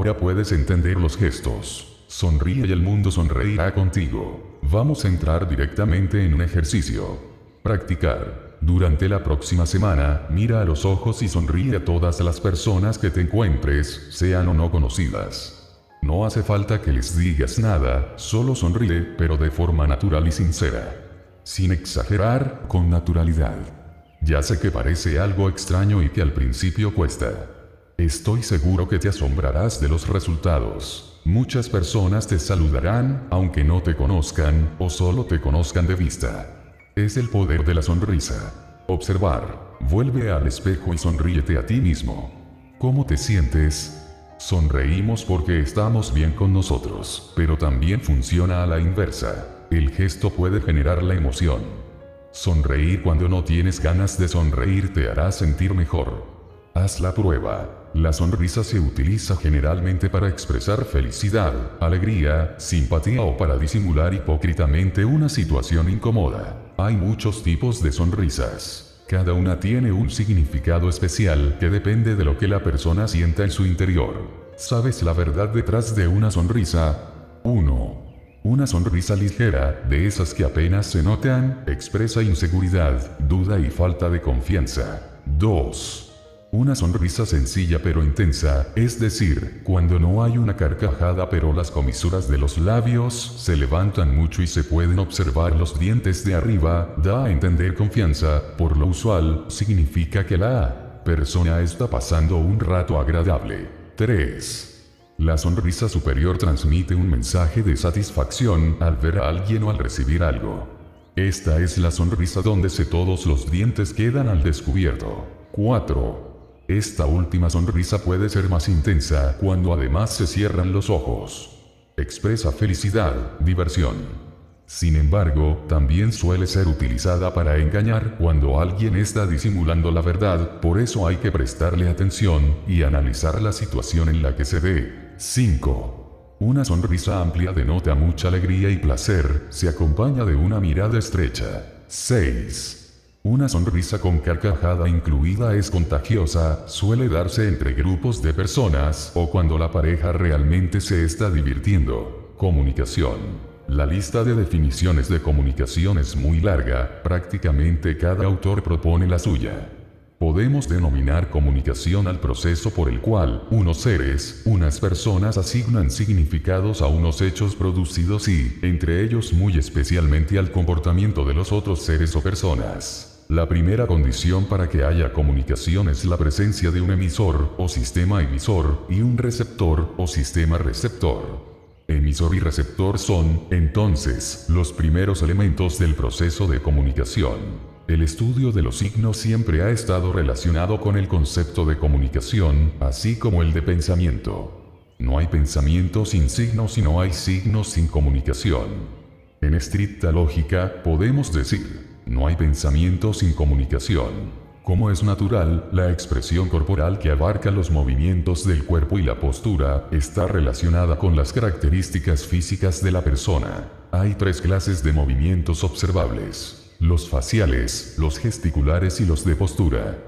Ahora puedes entender los gestos. Sonríe y el mundo sonreirá contigo. Vamos a entrar directamente en un ejercicio. Practicar. Durante la próxima semana, mira a los ojos y sonríe a todas las personas que te encuentres, sean o no conocidas. No hace falta que les digas nada, solo sonríe, pero de forma natural y sincera. Sin exagerar, con naturalidad. Ya sé que parece algo extraño y que al principio cuesta. Estoy seguro que te asombrarás de los resultados. Muchas personas te saludarán, aunque no te conozcan, o solo te conozcan de vista. Es el poder de la sonrisa. Observar. Vuelve al espejo y sonríete a ti mismo. ¿Cómo te sientes? Sonreímos porque estamos bien con nosotros, pero también funciona a la inversa. El gesto puede generar la emoción. Sonreír cuando no tienes ganas de sonreír te hará sentir mejor. Haz la prueba. La sonrisa se utiliza generalmente para expresar felicidad, alegría, simpatía o para disimular hipócritamente una situación incómoda. Hay muchos tipos de sonrisas. Cada una tiene un significado especial que depende de lo que la persona sienta en su interior. ¿Sabes la verdad detrás de una sonrisa? 1. Una sonrisa ligera, de esas que apenas se notan, expresa inseguridad, duda y falta de confianza. 2. Una sonrisa sencilla pero intensa, es decir, cuando no hay una carcajada pero las comisuras de los labios se levantan mucho y se pueden observar los dientes de arriba, da a entender confianza, por lo usual, significa que la persona está pasando un rato agradable. 3. La sonrisa superior transmite un mensaje de satisfacción al ver a alguien o al recibir algo. Esta es la sonrisa donde todos los dientes quedan al descubierto. 4. Esta última sonrisa puede ser más intensa cuando además se cierran los ojos. Expresa felicidad, diversión. Sin embargo, también suele ser utilizada para engañar cuando alguien está disimulando la verdad, por eso hay que prestarle atención y analizar la situación en la que se ve. 5. Una sonrisa amplia denota mucha alegría y placer, se acompaña de una mirada estrecha. 6. Una sonrisa con carcajada incluida es contagiosa, suele darse entre grupos de personas o cuando la pareja realmente se está divirtiendo. Comunicación. La lista de definiciones de comunicación es muy larga, prácticamente cada autor propone la suya. Podemos denominar comunicación al proceso por el cual unos seres, unas personas asignan significados a unos hechos producidos y, entre ellos muy especialmente al comportamiento de los otros seres o personas. La primera condición para que haya comunicación es la presencia de un emisor o sistema emisor y un receptor o sistema receptor. Emisor y receptor son, entonces, los primeros elementos del proceso de comunicación. El estudio de los signos siempre ha estado relacionado con el concepto de comunicación, así como el de pensamiento. No hay pensamiento sin signos y no hay signos sin comunicación. En estricta lógica, podemos decir, no hay pensamiento sin comunicación. Como es natural, la expresión corporal que abarca los movimientos del cuerpo y la postura, está relacionada con las características físicas de la persona. Hay 3 clases de movimientos observables: los faciales, los gesticulares y los de postura.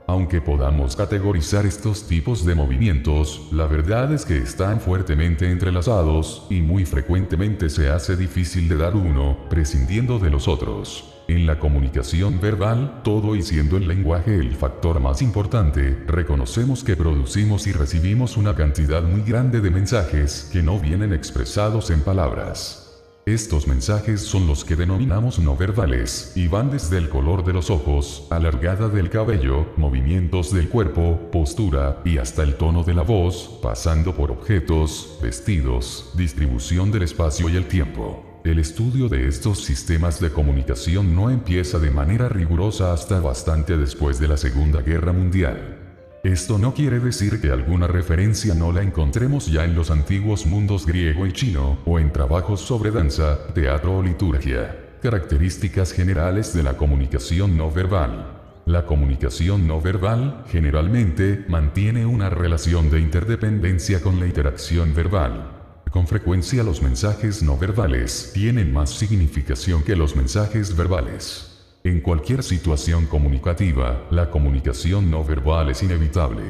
Aunque podamos categorizar estos tipos de movimientos, la verdad es que están fuertemente entrelazados, y muy frecuentemente se hace difícil de dar uno, prescindiendo de los otros. En la comunicación verbal, todo y siendo el lenguaje el factor más importante, reconocemos que producimos y recibimos una cantidad muy grande de mensajes que no vienen expresados en palabras. Estos mensajes son los que denominamos no verbales, y van desde el color de los ojos, alargada del cabello, movimientos del cuerpo, postura, y hasta el tono de la voz, pasando por objetos, vestidos, distribución del espacio y el tiempo. El estudio de estos sistemas de comunicación no empieza de manera rigurosa hasta bastante después de la Segunda Guerra Mundial. Esto no quiere decir que alguna referencia no la encontremos ya en los antiguos mundos griego y chino, o en trabajos sobre danza, teatro o liturgia. Características generales de la comunicación no verbal. La comunicación no verbal, generalmente, mantiene una relación de interdependencia con la interacción verbal. Con frecuencia los mensajes no verbales tienen más significación que los mensajes verbales. En cualquier situación comunicativa, la comunicación no verbal es inevitable.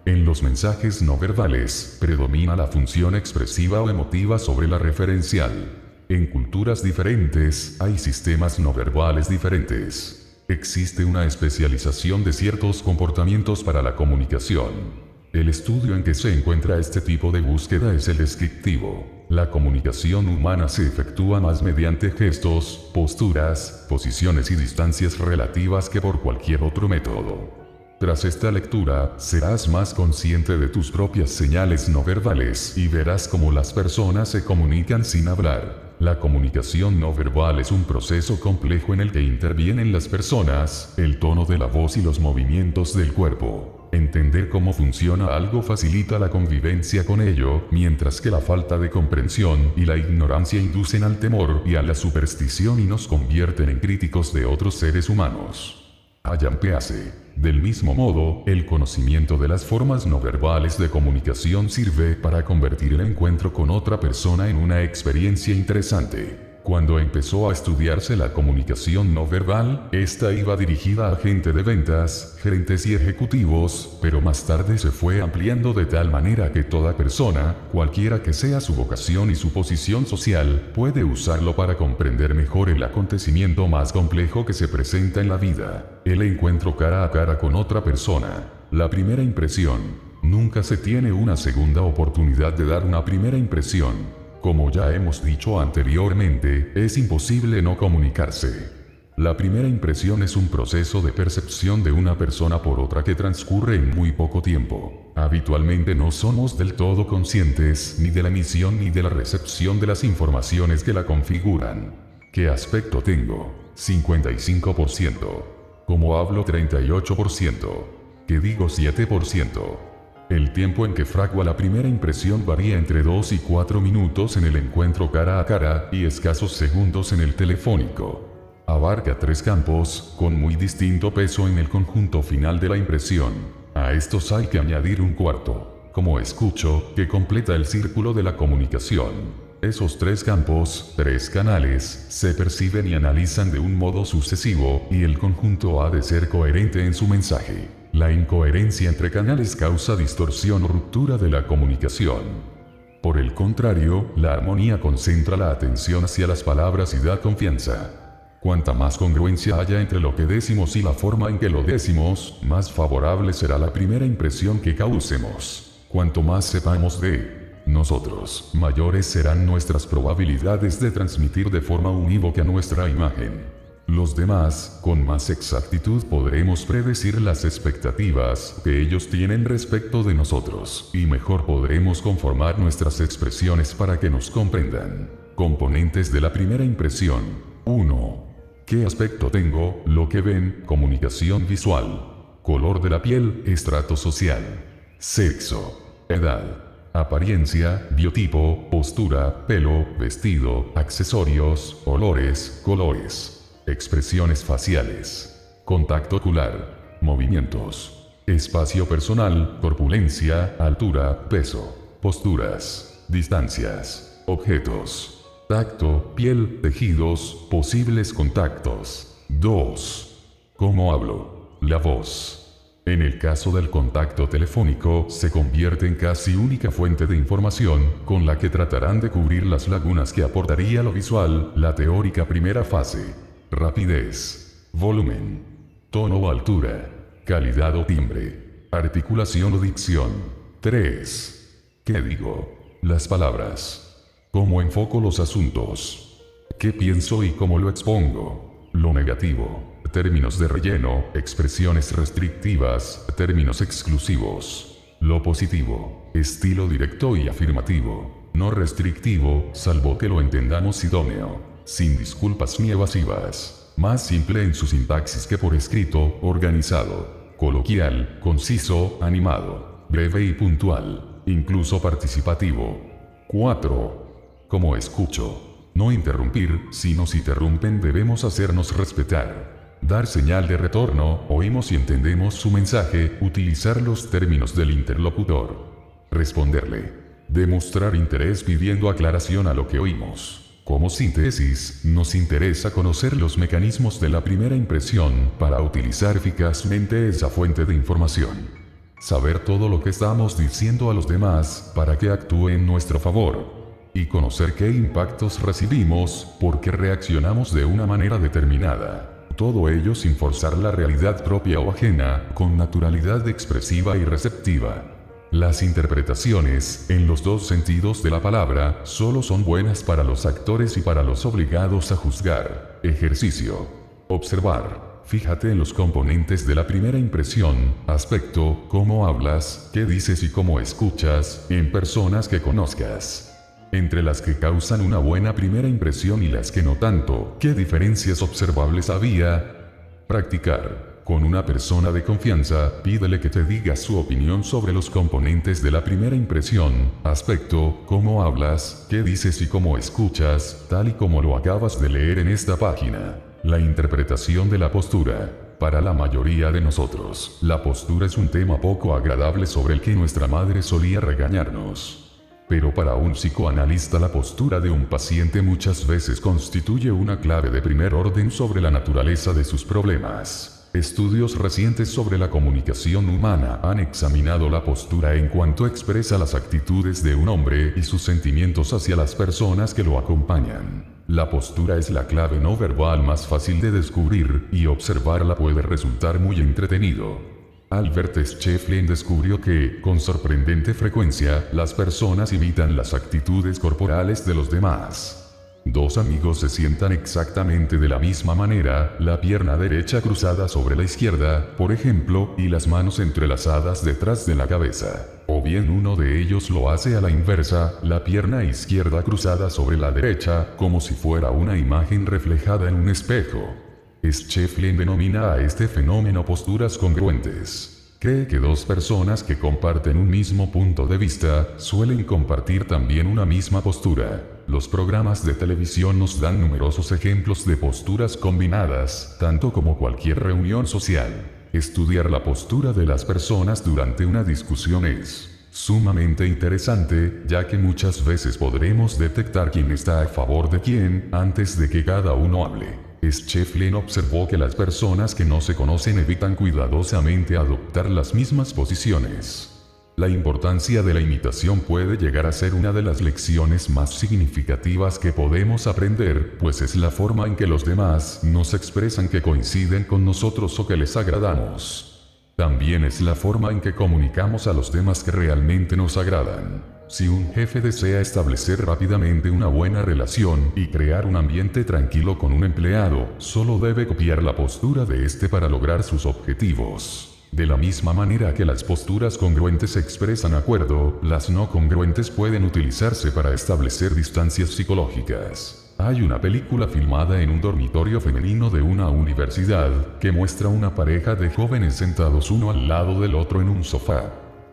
En los mensajes no verbales, predomina la función expresiva o emotiva sobre la referencial. En culturas diferentes, hay sistemas no verbales diferentes. Existe una especialización de ciertos comportamientos para la comunicación. El estudio en que se encuentra este tipo de búsqueda es el descriptivo. La comunicación humana se efectúa más mediante gestos, posturas, posiciones y distancias relativas que por cualquier otro método. Tras esta lectura, serás más consciente de tus propias señales no verbales y verás cómo las personas se comunican sin hablar. La comunicación no verbal es un proceso complejo en el que intervienen las personas, el tono de la voz y los movimientos del cuerpo. Entender cómo funciona algo facilita la convivencia con ello, mientras que la falta de comprensión y la ignorancia inducen al temor y a la superstición y nos convierten en críticos de otros seres humanos. Allan Pease. Del mismo modo, el conocimiento de las formas no verbales de comunicación sirve para convertir el encuentro con otra persona en una experiencia interesante. Cuando empezó a estudiarse la comunicación no verbal, esta iba dirigida a gente de ventas, gerentes y ejecutivos, pero más tarde se fue ampliando de tal manera que toda persona, cualquiera que sea su vocación y su posición social, puede usarlo para comprender mejor el acontecimiento más complejo que se presenta en la vida, el encuentro cara a cara con otra persona. La primera impresión. Nunca se tiene una segunda oportunidad de dar una primera impresión. Como ya hemos dicho anteriormente, es imposible no comunicarse. La primera impresión es un proceso de percepción de una persona por otra que transcurre en muy poco tiempo. Habitualmente no somos del todo conscientes ni de la emisión ni de la recepción de las informaciones que la configuran. ¿Qué aspecto tengo? 55%. ¿Cómo hablo? 38%. ¿Qué digo? 7%. El tiempo en que fragua la primera impresión varía entre 2 y 4 minutos en el encuentro cara a cara y escasos segundos en el telefónico. Abarca 3 campos, con muy distinto peso en el conjunto final de la impresión. A estos hay que añadir un cuarto, como escucho, que completa el círculo de la comunicación. Esos 3 campos, 3 canales, se perciben y analizan de un modo sucesivo, y el conjunto ha de ser coherente en su mensaje. La incoherencia entre canales causa distorsión o ruptura de la comunicación. Por el contrario, la armonía concentra la atención hacia las palabras y da confianza. Cuanta más congruencia haya entre lo que decimos y la forma en que lo decimos, más favorable será la primera impresión que causemos. Cuanto más sepamos de nosotros, mayores serán nuestras probabilidades de transmitir de forma unívoca nuestra imagen. Los demás, con más exactitud podremos predecir las expectativas que ellos tienen respecto de nosotros, y mejor podremos conformar nuestras expresiones para que nos comprendan. Componentes de la primera impresión. 1. ¿Qué aspecto tengo? Lo que ven, comunicación visual. Color de la piel, estrato social. Sexo. Edad. Apariencia, biotipo, postura, pelo, vestido, accesorios, olores, colores. Expresiones faciales. Contacto ocular. Movimientos. Espacio personal, corpulencia, altura, peso. Posturas. Distancias. Objetos. Tacto, piel, tejidos, posibles contactos. 2. ¿Cómo hablo? La voz. En el caso del contacto telefónico, se convierte en casi única fuente de información, con la que tratarán de cubrir las lagunas que aportaría lo visual, la teórica primera fase. Rapidez, volumen, tono o altura, calidad o timbre, articulación o dicción. 3. ¿Qué digo? Las palabras. ¿Cómo enfoco los asuntos? ¿Qué pienso y cómo lo expongo? Lo negativo, términos de relleno, expresiones restrictivas, términos exclusivos. Lo positivo, estilo directo y afirmativo, no restrictivo, salvo que lo entendamos idóneo. Sin disculpas ni evasivas, más simple en su sintaxis que por escrito, organizado, coloquial, conciso, animado, breve y puntual, incluso participativo. 4. ¿Cómo escucho? No interrumpir, si nos interrumpen debemos hacernos respetar. Dar señal de retorno, oímos y entendemos su mensaje, utilizar los términos del interlocutor. Responderle. Demostrar interés pidiendo aclaración a lo que oímos. Como síntesis, nos interesa conocer los mecanismos de la primera impresión para utilizar eficazmente esa fuente de información. saber todo lo que estamos diciendo a los demás para que actúe en nuestro favor. Y conocer qué impactos recibimos, por qué reaccionamos de una manera determinada. Todo ello sin forzar la realidad propia o ajena, con naturalidad expresiva y receptiva. Las interpretaciones, en los dos sentidos de la palabra, solo son buenas para los actores y para los obligados a juzgar. Ejercicio. Observar. Fíjate en los componentes de la primera impresión, aspecto, cómo hablas, qué dices y cómo escuchas, en personas que conozcas. Entre las que causan una buena primera impresión y las que no tanto, ¿qué diferencias observables había? Practicar. Con una persona de confianza, pídele que te diga su opinión sobre los componentes de la primera impresión, aspecto, cómo hablas, qué dices y cómo escuchas, tal y como lo acabas de leer en esta página. La interpretación de la postura. Para la mayoría de nosotros, la postura es un tema poco agradable sobre el que nuestra madre solía regañarnos. Pero para un psicoanalista la postura de un paciente muchas veces constituye una clave de primer orden sobre la naturaleza de sus problemas. Estudios recientes sobre la comunicación humana han examinado la postura en cuanto expresa las actitudes de un hombre y sus sentimientos hacia las personas que lo acompañan. La postura es la clave no verbal más fácil de descubrir, y observarla puede resultar muy entretenido. Albert Schefflin descubrió que, con sorprendente frecuencia, las personas imitan las actitudes corporales de los demás. Dos amigos se sientan exactamente de la misma manera, la pierna derecha cruzada sobre la izquierda, por ejemplo, y las manos entrelazadas detrás de la cabeza. O bien uno de ellos lo hace a la inversa, la pierna izquierda cruzada sobre la derecha, como si fuera una imagen reflejada en un espejo. Schefflin denomina a este fenómeno posturas congruentes. Cree que dos personas que comparten un mismo punto de vista, suelen compartir también una misma postura. Los programas de televisión nos dan numerosos ejemplos de posturas combinadas, tanto como cualquier reunión social. Estudiar la postura de las personas durante una discusión es sumamente interesante, ya que muchas veces podremos detectar quién está a favor de quién, antes de que cada uno hable. Schefflin observó que las personas que no se conocen evitan cuidadosamente adoptar las mismas posiciones. La importancia de la imitación puede llegar a ser una de las lecciones más significativas que podemos aprender, pues es la forma en que los demás nos expresan que coinciden con nosotros o que les agradamos. También es la forma en que comunicamos a los demás que realmente nos agradan. Si un jefe desea establecer rápidamente una buena relación y crear un ambiente tranquilo con un empleado, solo debe copiar la postura de este para lograr sus objetivos. De la misma manera que las posturas congruentes expresan acuerdo, las no congruentes pueden utilizarse para establecer distancias psicológicas. Hay una película filmada en un dormitorio femenino de una universidad, que muestra una pareja de jóvenes sentados uno al lado del otro en un sofá.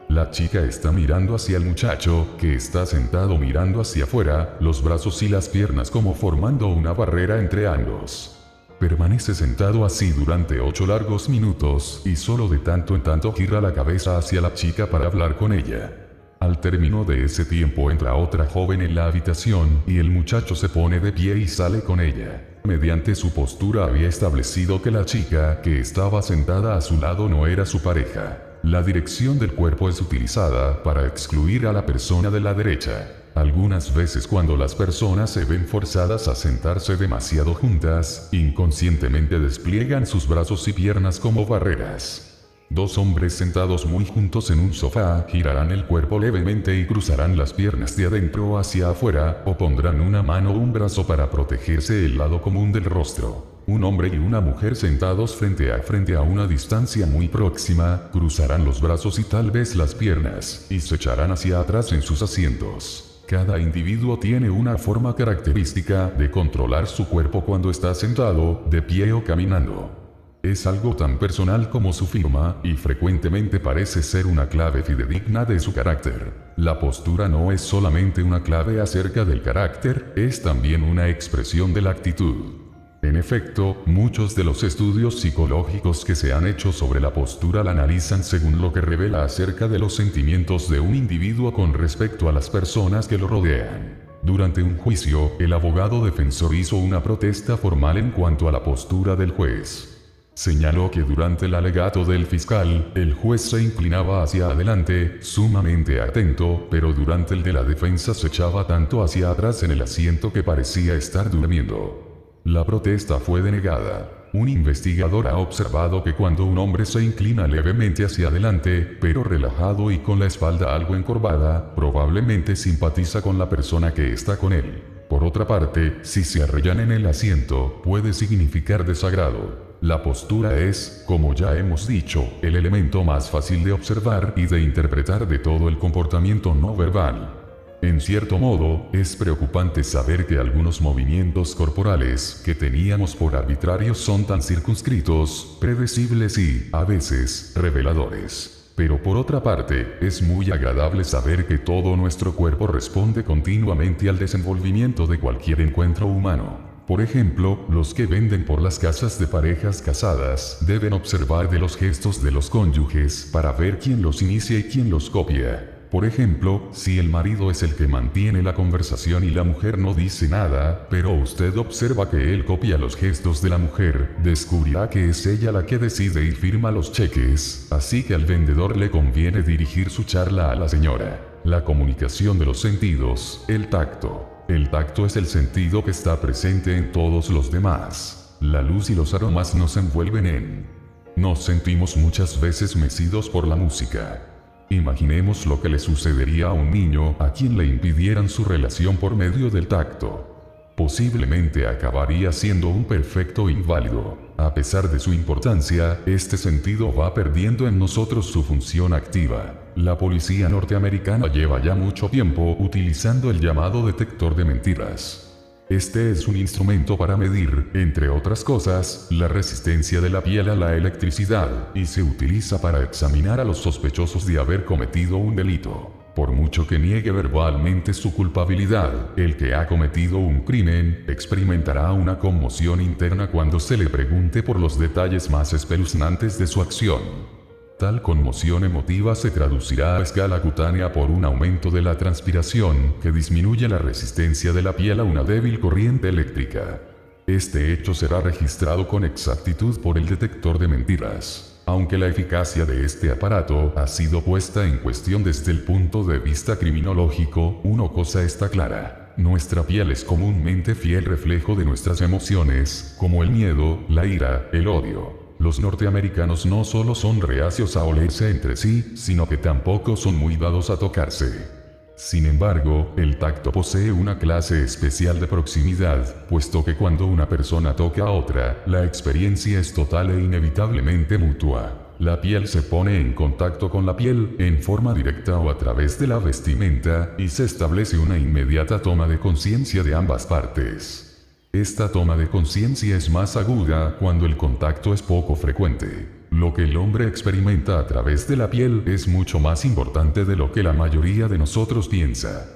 La chica está mirando hacia el muchacho, que está sentado mirando hacia afuera, los brazos y las piernas como formando una barrera entre ambos. Permanece sentado así durante 8 largos minutos, y solo de tanto en tanto gira la cabeza hacia la chica para hablar con ella. Al término de ese tiempo entra otra joven en la habitación, y el muchacho se pone de pie y sale con ella. Mediante su postura había establecido que la chica, que estaba sentada a su lado, no era su pareja. La dirección del cuerpo es utilizada para excluir a la persona de la derecha. Algunas veces cuando las personas se ven forzadas a sentarse demasiado juntas, inconscientemente despliegan sus brazos y piernas como barreras. Dos hombres sentados muy juntos en un sofá girarán el cuerpo levemente y cruzarán las piernas de adentro hacia afuera, o pondrán una mano o un brazo para protegerse el lado común del rostro. Un hombre y una mujer sentados frente a una distancia muy próxima, cruzarán los brazos y tal vez las piernas, y se echarán hacia atrás en sus asientos. Cada individuo tiene una forma característica de controlar su cuerpo cuando está sentado, de pie o caminando. Es algo tan personal como su firma, y frecuentemente parece ser una clave fidedigna de su carácter. La postura no es solamente una clave acerca del carácter, es también una expresión de la actitud. En efecto, muchos de los estudios psicológicos que se han hecho sobre la postura la analizan según lo que revela acerca de los sentimientos de un individuo con respecto a las personas que lo rodean. Durante un juicio, el abogado defensor hizo una protesta formal en cuanto a la postura del juez. Señaló que durante el alegato del fiscal, el juez se inclinaba hacia adelante, sumamente atento, pero durante el de la defensa se echaba tanto hacia atrás en el asiento que parecía estar durmiendo. La protesta fue denegada. Un investigador ha observado que cuando un hombre se inclina levemente hacia adelante, pero relajado y con la espalda algo encorvada, probablemente simpatiza con la persona que está con él. Por otra parte, si se arrollan en el asiento, puede significar desagrado. La postura es, como ya hemos dicho, el elemento más fácil de observar y de interpretar de todo el comportamiento no verbal. En cierto modo, es preocupante saber que algunos movimientos corporales que teníamos por arbitrarios son tan circunscritos, predecibles y, a veces, reveladores. Pero por otra parte, es muy agradable saber que todo nuestro cuerpo responde continuamente al desenvolvimiento de cualquier encuentro humano. Por ejemplo, los que venden por las casas de parejas casadas deben observar de los gestos de los cónyuges para ver quién los inicia y quién los copia. Por ejemplo, si el marido es el que mantiene la conversación y la mujer no dice nada, pero usted observa que él copia los gestos de la mujer, descubrirá que es ella la que decide y firma los cheques, así que al vendedor le conviene dirigir su charla a la señora. La comunicación de los sentidos, el tacto. El tacto es el sentido que está presente en todos los demás. La luz y los aromas nos envuelven en. Nos sentimos muchas veces mecidos por la música. Imaginemos lo que le sucedería a un niño a quien le impidieran su relación por medio del tacto. Posiblemente acabaría siendo un perfecto inválido. A pesar de su importancia, este sentido va perdiendo en nosotros su función activa. La policía norteamericana lleva ya mucho tiempo utilizando el llamado detector de mentiras. Este es un instrumento para medir, entre otras cosas, la resistencia de la piel a la electricidad, y se utiliza para examinar a los sospechosos de haber cometido un delito. Por mucho que niegue verbalmente su culpabilidad, el que ha cometido un crimen, experimentará una conmoción interna cuando se le pregunte por los detalles más espeluznantes de su acción. Tal conmoción emotiva se traducirá a escala cutánea por un aumento de la transpiración, que disminuye la resistencia de la piel a una débil corriente eléctrica. Este hecho será registrado con exactitud por el detector de mentiras. Aunque la eficacia de este aparato ha sido puesta en cuestión desde el punto de vista criminológico, una cosa está clara. Nuestra piel es comúnmente fiel reflejo de nuestras emociones, como el miedo, la ira, el odio. Los norteamericanos no solo son reacios a olerse entre sí, sino que tampoco son muy dados a tocarse. Sin embargo, el tacto posee una clase especial de proximidad, puesto que cuando una persona toca a otra, la experiencia es total e inevitablemente mutua. La piel se pone en contacto con la piel, en forma directa o a través de la vestimenta, y se establece una inmediata toma de conciencia de ambas partes. Esta toma de conciencia es más aguda cuando el contacto es poco frecuente. Lo que el hombre experimenta a través de la piel es mucho más importante de lo que la mayoría de nosotros piensa.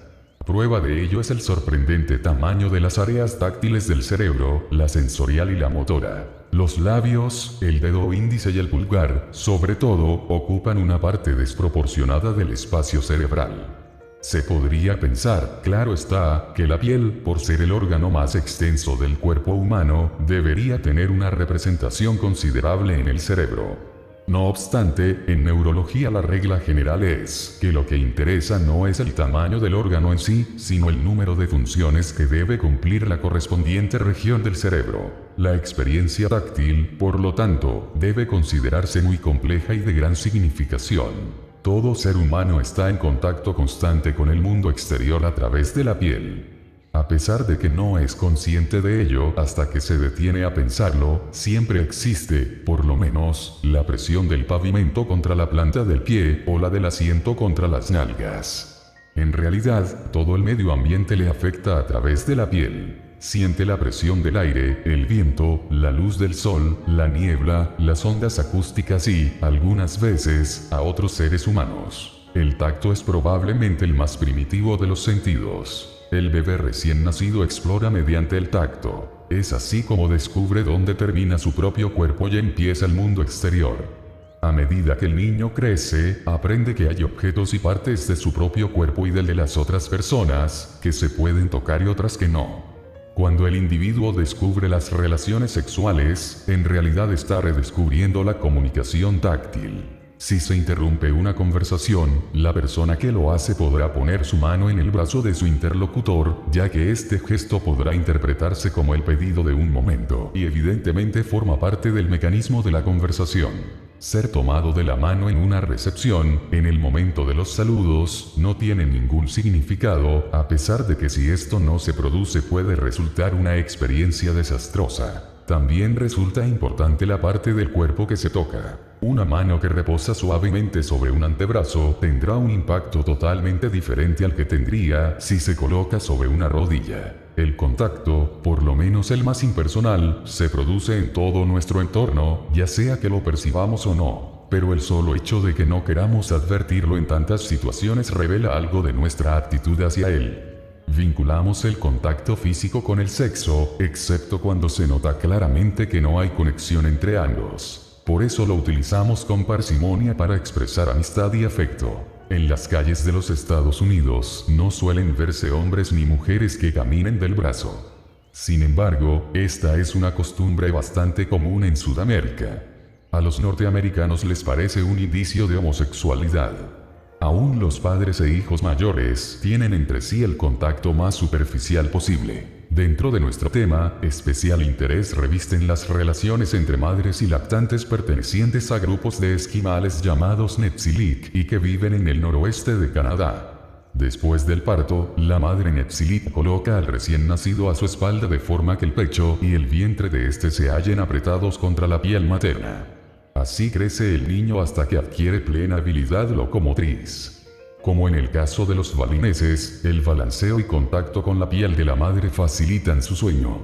Prueba de ello es el sorprendente tamaño de las áreas táctiles del cerebro, la sensorial y la motora. Los labios, el dedo índice y el pulgar, sobre todo, ocupan una parte desproporcionada del espacio cerebral. Se podría pensar, claro está, que la piel, por ser el órgano más extenso del cuerpo humano, debería tener una representación considerable en el cerebro. No obstante, en neurología la regla general es que lo que interesa no es el tamaño del órgano en sí, sino el número de funciones que debe cumplir la correspondiente región del cerebro. La experiencia táctil, por lo tanto, debe considerarse muy compleja y de gran significación. Todo ser humano está en contacto constante con el mundo exterior a través de la piel. A pesar de que no es consciente de ello hasta que se detiene a pensarlo, siempre existe, por lo menos, la presión del pavimento contra la planta del pie o la del asiento contra las nalgas. En realidad, todo el medio ambiente le afecta a través de la piel. Siente la presión del aire, el viento, la luz del sol, la niebla, las ondas acústicas y, algunas veces, a otros seres humanos. El tacto es probablemente el más primitivo de los sentidos. El bebé recién nacido explora mediante el tacto. Es así como descubre dónde termina su propio cuerpo y empieza el mundo exterior. A medida que el niño crece, aprende que hay objetos y partes de su propio cuerpo y del de las otras personas, que se pueden tocar y otras que no. Cuando el individuo descubre las relaciones sexuales, en realidad está redescubriendo la comunicación táctil. Si se interrumpe una conversación, la persona que lo hace podrá poner su mano en el brazo de su interlocutor, ya que este gesto podrá interpretarse como el pedido de un momento, y evidentemente forma parte del mecanismo de la conversación. Ser tomado de la mano en una recepción, en el momento de los saludos, no tiene ningún significado, a pesar de que si esto no se produce puede resultar una experiencia desastrosa. También resulta importante la parte del cuerpo que se toca. Una mano que reposa suavemente sobre un antebrazo tendrá un impacto totalmente diferente al que tendría si se coloca sobre una rodilla. El contacto, por lo menos el más impersonal, se produce en todo nuestro entorno, ya sea que lo percibamos o no. Pero el solo hecho de que no queramos advertirlo en tantas situaciones revela algo de nuestra actitud hacia él. Vinculamos el contacto físico con el sexo, excepto cuando se nota claramente que no hay conexión entre ambos. Por eso lo utilizamos con parsimonia para expresar amistad y afecto. En las calles de los Estados Unidos no suelen verse hombres ni mujeres que caminen del brazo. Sin embargo, esta es una costumbre bastante común en Sudamérica. A los norteamericanos les parece un indicio de homosexualidad. Aún los padres e hijos mayores tienen entre sí el contacto más superficial posible. Dentro de nuestro tema, especial interés revisten las relaciones entre madres y lactantes pertenecientes a grupos de esquimales llamados Netsilik y que viven en el noroeste de Canadá. Después del parto, la madre Netsilik coloca al recién nacido a su espalda de forma que el pecho y el vientre de este se hallen apretados contra la piel materna. Así crece el niño hasta que adquiere plena habilidad locomotriz. Como en el caso de los balineses, el balanceo y contacto con la piel de la madre facilitan su sueño.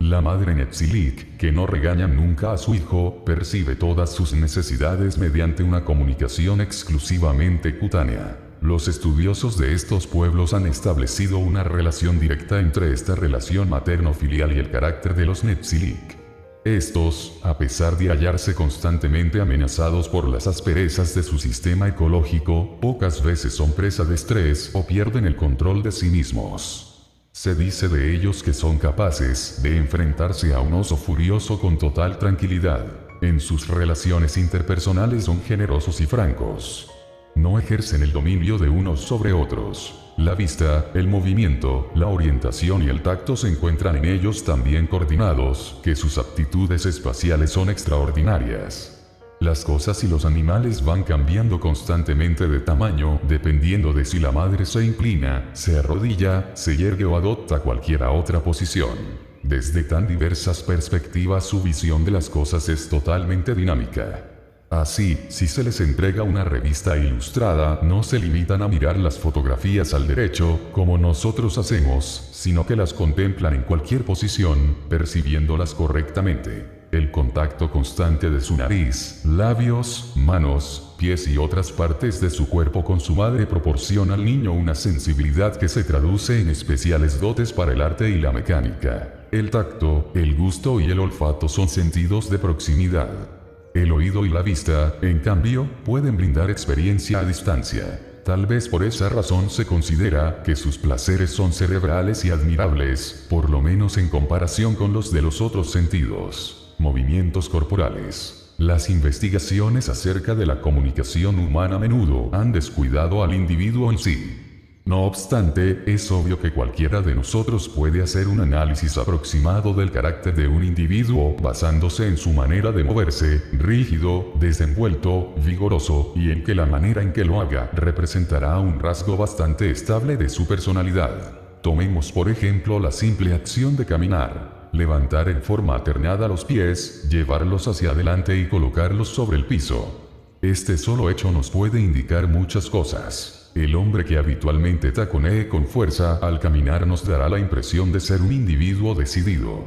La madre Netsilik, que no regaña nunca a su hijo, percibe todas sus necesidades mediante una comunicación exclusivamente cutánea. Los estudiosos de estos pueblos han establecido una relación directa entre esta relación materno-filial y el carácter de los Netsilik. Estos, a pesar de hallarse constantemente amenazados por las asperezas de su sistema ecológico, pocas veces son presa de estrés o pierden el control de sí mismos. Se dice de ellos que son capaces de enfrentarse a un oso furioso con total tranquilidad. En sus relaciones interpersonales son generosos y francos. No ejercen el dominio de unos sobre otros. La vista, el movimiento, la orientación y el tacto se encuentran en ellos tan bien coordinados, que sus aptitudes espaciales son extraordinarias. Las cosas y los animales van cambiando constantemente de tamaño, dependiendo de si la madre se inclina, se arrodilla, se yergue o adopta cualquier otra posición. Desde tan diversas perspectivas su visión de las cosas es totalmente dinámica. Así, si se les entrega una revista ilustrada, no se limitan a mirar las fotografías al derecho, como nosotros hacemos, sino que las contemplan en cualquier posición, percibiéndolas correctamente. El contacto constante de su nariz, labios, manos, pies y otras partes de su cuerpo con su madre proporciona al niño una sensibilidad que se traduce en especiales dotes para el arte y la mecánica. El tacto, el gusto y el olfato son sentidos de proximidad. El oído y la vista, en cambio, pueden brindar experiencia a distancia. Tal vez por esa razón se considera que sus placeres son cerebrales y admirables, por lo menos en comparación con los de los otros sentidos. Movimientos corporales. Las investigaciones acerca de la comunicación humana a menudo han descuidado al individuo en sí. No obstante, es obvio que cualquiera de nosotros puede hacer un análisis aproximado del carácter de un individuo basándose en su manera de moverse, rígido, desenvuelto, vigoroso, y en que la manera en que lo haga representará un rasgo bastante estable de su personalidad. Tomemos por ejemplo la simple acción de caminar, levantar en forma alternada los pies, llevarlos hacia adelante y colocarlos sobre el piso. Este solo hecho nos puede indicar muchas cosas. El hombre que habitualmente taconee con fuerza al caminar nos dará la impresión de ser un individuo decidido.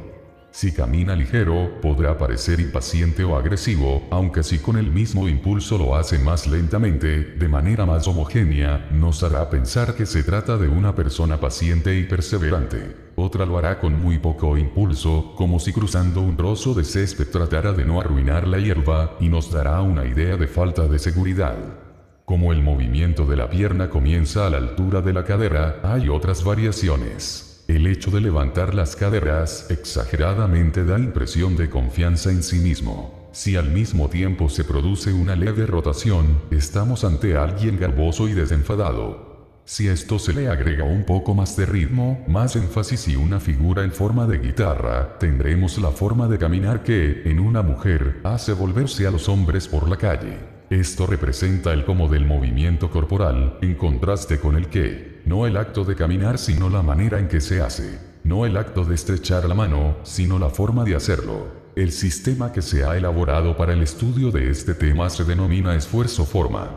Si camina ligero, podrá parecer impaciente o agresivo, aunque si con el mismo impulso lo hace más lentamente, de manera más homogénea, nos hará pensar que se trata de una persona paciente y perseverante. Otra lo hará con muy poco impulso, como si cruzando un trozo de césped tratara de no arruinar la hierba, y nos dará una idea de falta de seguridad. Como el movimiento de la pierna comienza a la altura de la cadera, hay otras variaciones. El hecho de levantar las caderas exageradamente da impresión de confianza en sí mismo. Si al mismo tiempo se produce una leve rotación, estamos ante alguien garboso y desenfadado. Si a esto se le agrega un poco más de ritmo, más énfasis y una figura en forma de guitarra, tendremos la forma de caminar que, en una mujer, hace volverse a los hombres por la calle. Esto representa el cómo del movimiento corporal, en contraste con el qué. No el acto de caminar sino la manera en que se hace. No el acto de estrechar la mano, sino la forma de hacerlo. El sistema que se ha elaborado para el estudio de este tema se denomina esfuerzo-forma.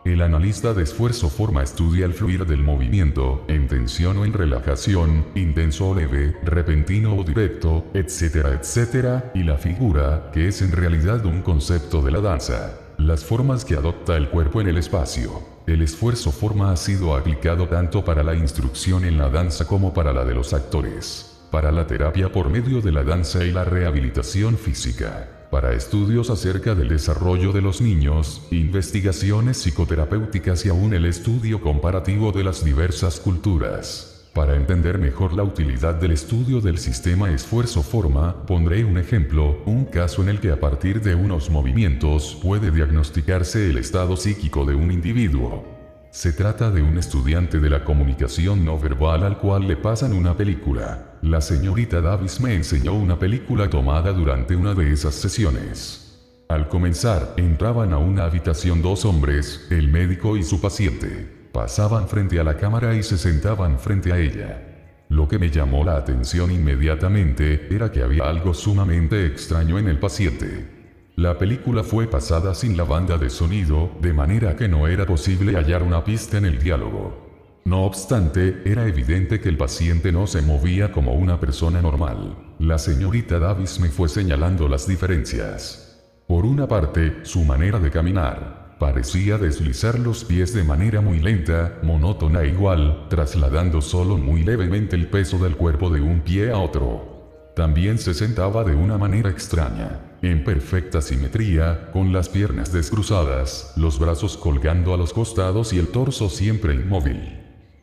El analista de esfuerzo-forma estudia el fluir del movimiento, en tensión o en relajación, intenso o leve, repentino o directo, etcétera, etcétera, y la figura, que es en realidad un concepto de la danza. Las formas que adopta el cuerpo en el espacio. El esfuerzo-forma ha sido aplicado tanto para la instrucción en la danza como para la de los actores, para la terapia por medio de la danza y la rehabilitación física, para estudios acerca del desarrollo de los niños, investigaciones psicoterapéuticas y aún el estudio comparativo de las diversas culturas. Para entender mejor la utilidad del estudio del sistema esfuerzo-forma, pondré un ejemplo, un caso en el que a partir de unos movimientos puede diagnosticarse el estado psíquico de un individuo. Se trata de un estudiante de la comunicación no verbal al cual le pasan una película. La señorita Davis me enseñó una película tomada durante una de esas sesiones. Al comenzar, entraban a una habitación dos hombres, el médico y su paciente. Pasaban frente a la cámara y se sentaban frente a ella. Lo que me llamó la atención inmediatamente era que había algo sumamente extraño en el paciente. La película fue pasada sin la banda de sonido, de manera que no era posible hallar una pista en el diálogo. No obstante, era evidente que el paciente no se movía como una persona normal. La señorita Davis me fue señalando las diferencias. Por una parte, su manera de caminar. Parecía deslizar los pies de manera muy lenta, monótona e igual, trasladando solo muy levemente el peso del cuerpo de un pie a otro. También se sentaba de una manera extraña, en perfecta simetría, con las piernas descruzadas, los brazos colgando a los costados y el torso siempre inmóvil.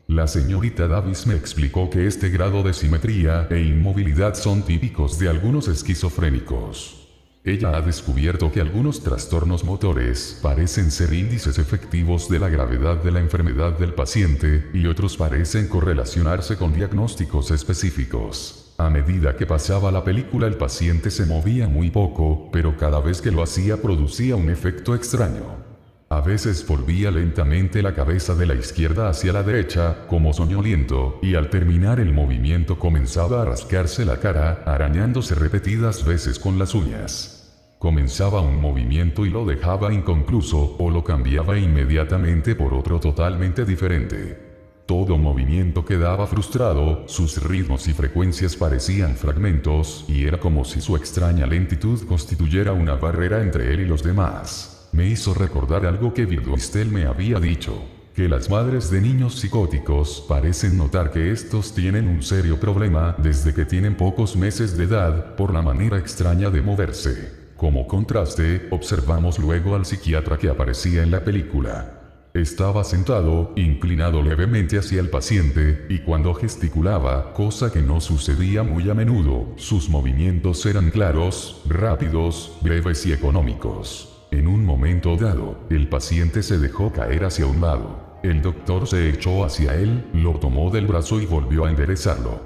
La señorita Davis me explicó que este grado de simetría e inmovilidad son típicos de algunos esquizofrénicos. Ella ha descubierto que algunos trastornos motores parecen ser índices efectivos de la gravedad de la enfermedad del paciente, y otros parecen correlacionarse con diagnósticos específicos. A medida que pasaba la película el paciente se movía muy poco, pero cada vez que lo hacía producía un efecto extraño. A veces volvía lentamente la cabeza de la izquierda hacia la derecha, como soñoliento, y al terminar el movimiento comenzaba a rascarse la cara, arañándose repetidas veces con las uñas. Comenzaba un movimiento y lo dejaba inconcluso, o lo cambiaba inmediatamente por otro totalmente diferente. Todo movimiento quedaba frustrado, sus ritmos y frecuencias parecían fragmentos, y era como si su extraña lentitud constituyera una barrera entre él y los demás. Me hizo recordar algo que Birdwhistle me había dicho, que las madres de niños psicóticos parecen notar que estos tienen un serio problema desde que tienen pocos meses de edad, por la manera extraña de moverse. Como contraste, observamos luego al psiquiatra que aparecía en la película. Estaba sentado, inclinado levemente hacia el paciente, y cuando gesticulaba, cosa que no sucedía muy a menudo, sus movimientos eran claros, rápidos, breves y económicos. En un momento dado, el paciente se dejó caer hacia un lado. El doctor se echó hacia él, lo tomó del brazo y volvió a enderezarlo.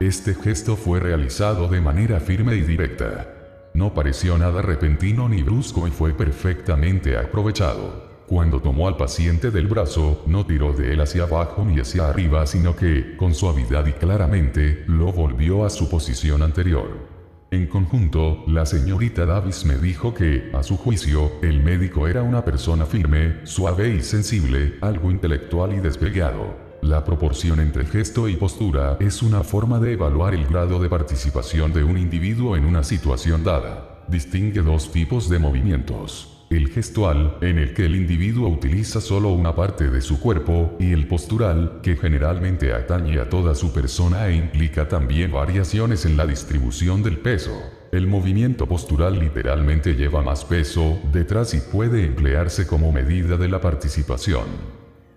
Este gesto fue realizado de manera firme y directa. No pareció nada repentino ni brusco y fue perfectamente aprovechado. Cuando tomó al paciente del brazo, no tiró de él hacia abajo ni hacia arriba, sino que, con suavidad y claramente, lo volvió a su posición anterior. En conjunto, la señorita Davis me dijo que, a su juicio, el médico era una persona firme, suave y sensible, algo intelectual y despegado. La proporción entre gesto y postura es una forma de evaluar el grado de participación de un individuo en una situación dada. Distingue dos tipos de movimientos. El gestual, en el que el individuo utiliza solo una parte de su cuerpo, y el postural, que generalmente atañe a toda su persona e implica también variaciones en la distribución del peso. El movimiento postural literalmente lleva más peso detrás y puede emplearse como medida de la participación.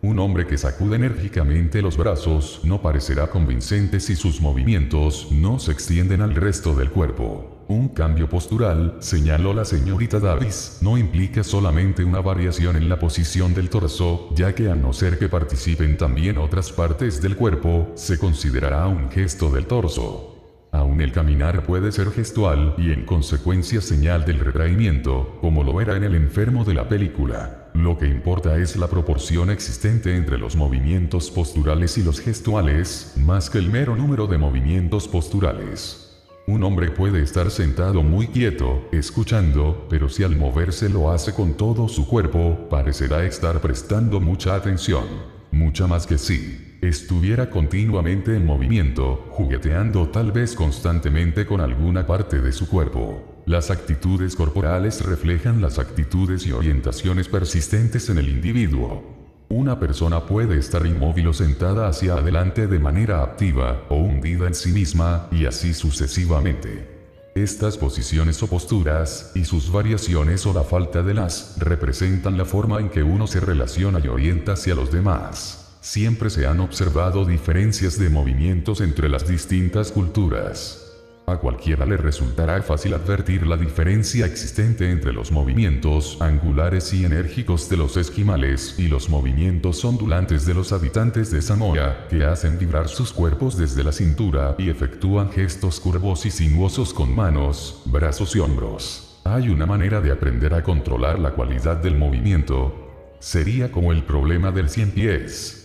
Un hombre que sacude enérgicamente los brazos no parecerá convincente si sus movimientos no se extienden al resto del cuerpo. Un cambio postural, señaló la señorita Davis, no implica solamente una variación en la posición del torso, ya que a no ser que participen también otras partes del cuerpo, se considerará un gesto del torso. Aún el caminar puede ser gestual y en consecuencia señal del retraimiento, como lo era en el enfermo de la película. Lo que importa es la proporción existente entre los movimientos posturales y los gestuales, más que el mero número de movimientos posturales. Un hombre puede estar sentado muy quieto, escuchando, pero si al moverse lo hace con todo su cuerpo, parecerá estar prestando mucha atención. Mucha más que si estuviera continuamente en movimiento, jugueteando tal vez constantemente con alguna parte de su cuerpo. Las actitudes corporales reflejan las actitudes y orientaciones persistentes en el individuo. Una persona puede estar inmóvil o sentada hacia adelante de manera activa, o hundida en sí misma, y así sucesivamente. Estas posiciones o posturas, y sus variaciones o la falta de las, representan la forma en que uno se relaciona y orienta hacia los demás. Siempre se han observado diferencias de movimientos entre las distintas culturas. A cualquiera le resultará fácil advertir la diferencia existente entre los movimientos angulares y enérgicos de los esquimales y los movimientos ondulantes de los habitantes de Samoa, que hacen vibrar sus cuerpos desde la cintura y efectúan gestos curvos y sinuosos con manos, brazos y hombros. Hay una manera de aprender a controlar la cualidad del movimiento. Sería como el problema del 100 pies.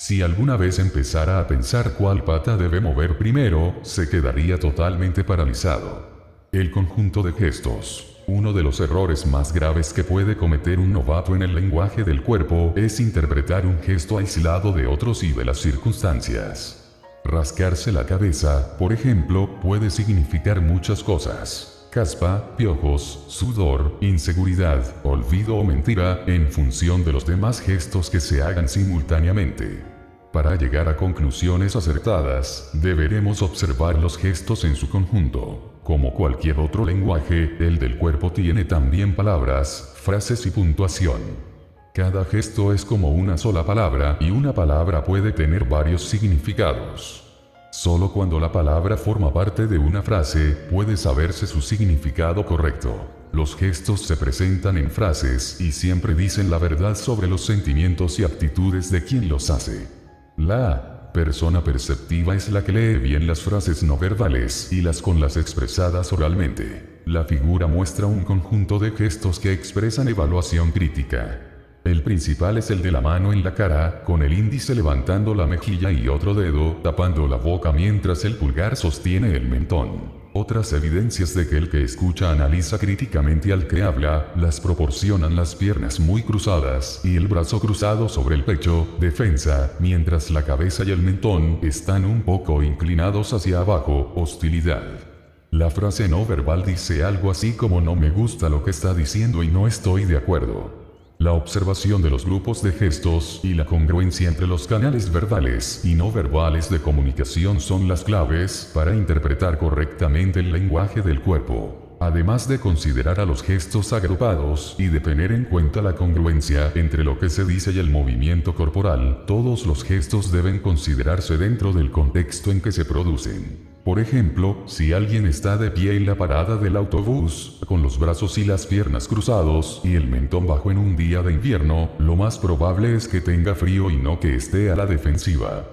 Si alguna vez empezara a pensar cuál pata debe mover primero, se quedaría totalmente paralizado. El conjunto de gestos. Uno de los errores más graves que puede cometer un novato en el lenguaje del cuerpo es interpretar un gesto aislado de otros y de las circunstancias. Rascarse la cabeza, por ejemplo, puede significar muchas cosas. Caspa, piojos, sudor, inseguridad, olvido o mentira, en función de los demás gestos que se hagan simultáneamente. Para llegar a conclusiones acertadas, deberemos observar los gestos en su conjunto. Como cualquier otro lenguaje, el del cuerpo tiene también palabras, frases y puntuación. Cada gesto es como una sola palabra y una palabra puede tener varios significados. Solo cuando la palabra forma parte de una frase, puede saberse su significado correcto. Los gestos se presentan en frases y siempre dicen la verdad sobre los sentimientos y actitudes de quien los hace. La persona perceptiva es la que lee bien las frases no verbales y las con las expresadas oralmente. La figura muestra un conjunto de gestos que expresan evaluación crítica. El principal es el de la mano en la cara, con el índice levantando la mejilla y otro dedo tapando la boca mientras el pulgar sostiene el mentón. Otras evidencias de que el que escucha analiza críticamente al que habla, las proporcionan las piernas muy cruzadas y el brazo cruzado sobre el pecho, defensa, mientras la cabeza y el mentón están un poco inclinados hacia abajo, hostilidad. La frase no verbal dice algo así como no me gusta lo que está diciendo y no estoy de acuerdo. La observación de los grupos de gestos y la congruencia entre los canales verbales y no verbales de comunicación son las claves para interpretar correctamente el lenguaje del cuerpo. Además de considerar a los gestos agrupados y de tener en cuenta la congruencia entre lo que se dice y el movimiento corporal, todos los gestos deben considerarse dentro del contexto en que se producen. Por ejemplo, si alguien está de pie en la parada del autobús, con los brazos y las piernas cruzados y el mentón bajo en un día de invierno, lo más probable es que tenga frío y no que esté a la defensiva.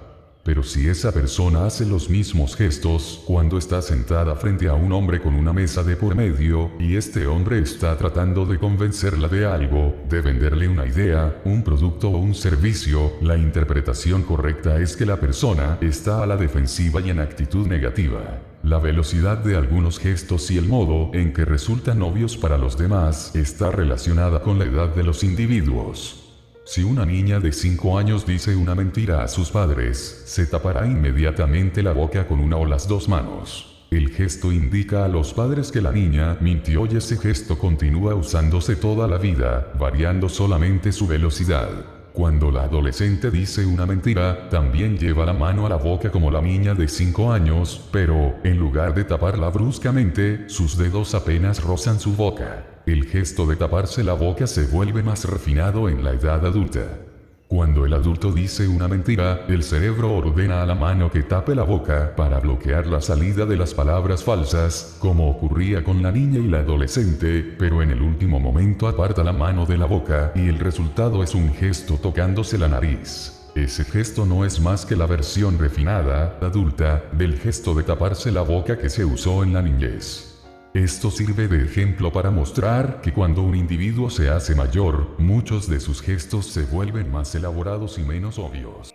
Pero si esa persona hace los mismos gestos cuando está sentada frente a un hombre con una mesa de por medio, y este hombre está tratando de convencerla de algo, de venderle una idea, un producto o un servicio, la interpretación correcta es que la persona está a la defensiva y en actitud negativa. La velocidad de algunos gestos y el modo en que resultan obvios para los demás está relacionada con la edad de los individuos. Si una niña de 5 años dice una mentira a sus padres, se tapará inmediatamente la boca con una o las dos manos. El gesto indica a los padres que la niña mintió y ese gesto continúa usándose toda la vida, variando solamente su velocidad. Cuando la adolescente dice una mentira, también lleva la mano a la boca como la niña de 5 años, pero, en lugar de taparla bruscamente, sus dedos apenas rozan su boca. El gesto de taparse la boca se vuelve más refinado en la edad adulta. Cuando el adulto dice una mentira, el cerebro ordena a la mano que tape la boca para bloquear la salida de las palabras falsas, como ocurría con la niña y la adolescente, pero en el último momento aparta la mano de la boca y el resultado es un gesto tocándose la nariz. Ese gesto no es más que la versión refinada, adulta, del gesto de taparse la boca que se usó en la niñez. Esto sirve de ejemplo para mostrar que cuando un individuo se hace mayor, muchos de sus gestos se vuelven más elaborados y menos obvios.